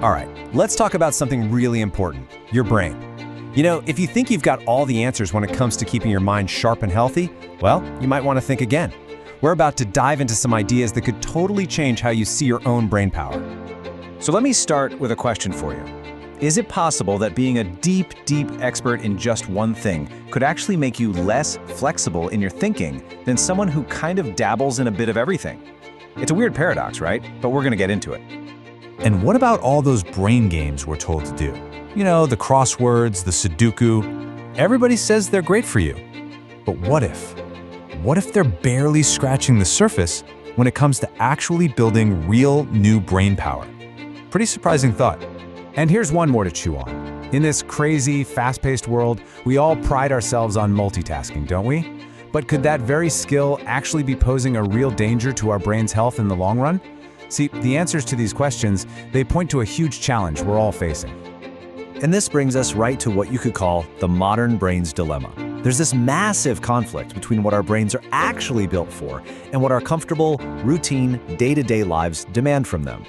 All right, let's talk about something really important, your brain. You know, if you think you've got all the answers when it comes to keeping your mind sharp and healthy, well, you might want to think again. We're about to dive into some ideas that could totally change how you see your own brain power. So let me start with a question for you. Is it possible that being a deep expert in just one thing could actually make you less flexible in your thinking than someone who kind of dabbles in a bit of everything? It's a weird paradox, right? But we're going to get into it. And what about all those brain games we're told to do? You know, the crosswords, the Sudoku. Everybody says they're great for you. But what if? What if they're barely scratching the surface when it comes to actually building real new brain power? Pretty surprising thought. And here's one more to chew on. In this crazy, fast-paced world, we all pride ourselves on multitasking, don't we? But could that very skill actually be posing a real danger to our brain's health in the long run? See, the answers to these questions, they point to a huge challenge we're all facing. And this brings us right to what you could call the modern brain's dilemma. There's this massive conflict between what our brains are actually built for and what our comfortable, routine, day-to-day lives demand from them.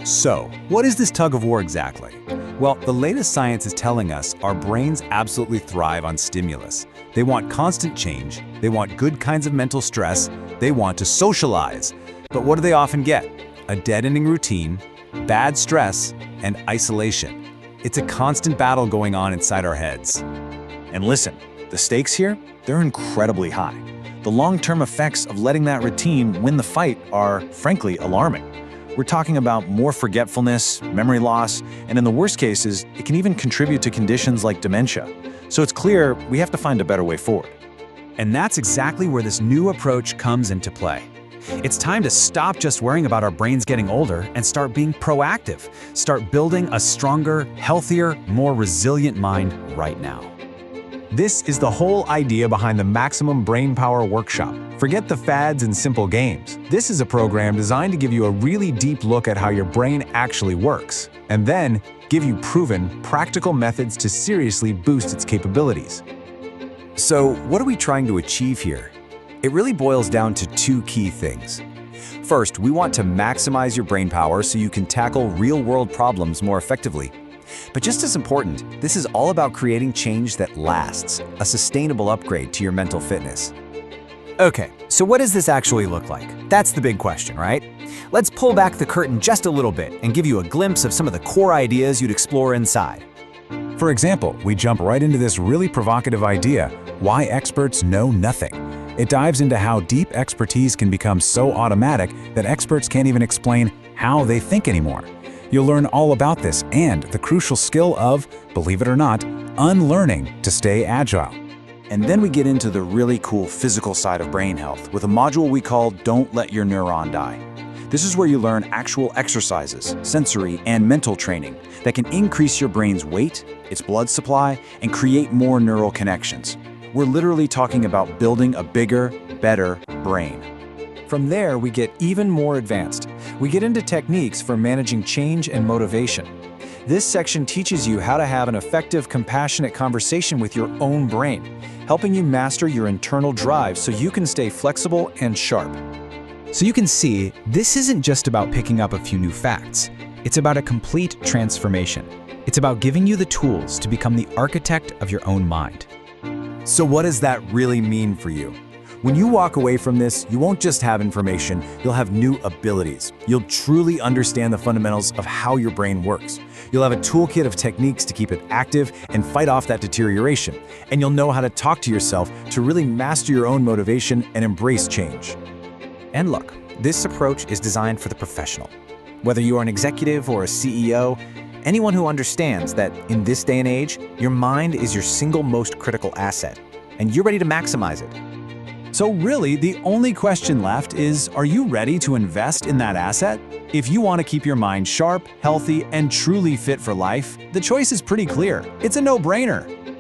So, what is this tug of war exactly? Well, the latest science is telling us our brains absolutely thrive on stimulus. They want constant change, they want good kinds of mental stress, they want to socialize. But what do they often get? A deadening routine, bad stress, and isolation. It's a constant battle going on inside our heads. And listen, the stakes here, they're incredibly high. The long-term effects of letting that routine win the fight are, frankly, alarming. We're talking about more forgetfulness, memory loss, and in the worst cases, it can even contribute to conditions like dementia. So it's clear we have to find a better way forward. And that's exactly where this new approach comes into play. It's time to stop just worrying about our brains getting older and start being proactive. Start building a stronger, healthier, more resilient mind right now. This is the whole idea behind the Maximum Brain Power Workshop. Forget the fads and simple games. This is a program designed to give you a really deep look at how your brain actually works, and then give you proven, practical methods to seriously boost its capabilities. So, what are we trying to achieve here? It really boils down to two key things. First, we want to maximize your brain power so you can tackle real-world problems more effectively. But just as important, this is all about creating change that lasts, a sustainable upgrade to your mental fitness. Okay, so what does this actually look like? That's the big question, right? Let's pull back the curtain just a little bit and give you a glimpse of some of the core ideas you'd explore inside. For example, we jump right into this really provocative idea, why experts know nothing. It dives into how deep expertise can become so automatic that experts can't even explain how they think anymore. You'll learn all about this and the crucial skill of, believe it or not, unlearning to stay agile. And then we get into the really cool physical side of brain health with a module we call Don't Let Your Neuron Die. This is where you learn actual exercises, sensory and mental training that can increase your brain's weight, its blood supply, and create more neural connections. We're literally talking about building a bigger, better brain. From there, we get even more advanced. We get into techniques for managing change and motivation. This section teaches you how to have an effective, compassionate conversation with your own brain, helping you master your internal drive so you can stay flexible and sharp. So you can see, this isn't just about picking up a few new facts. It's about a complete transformation. It's about giving you the tools to become the architect of your own mind. So what does that really mean for you? When you walk away from this, you won't just have information, you'll have new abilities. You'll truly understand the fundamentals of how your brain works. You'll have a toolkit of techniques to keep it active and fight off that deterioration. And you'll know how to talk to yourself to really master your own motivation and embrace change. And look, this approach is designed for the professional. Whether you are an executive or a CEO, anyone who understands that in this day and age, your mind is your single most critical asset, and you're ready to maximize it. So really, the only question left is, are you ready to invest in that asset? If you want to keep your mind sharp, healthy, and truly fit for life, the choice is pretty clear. It's a no-brainer.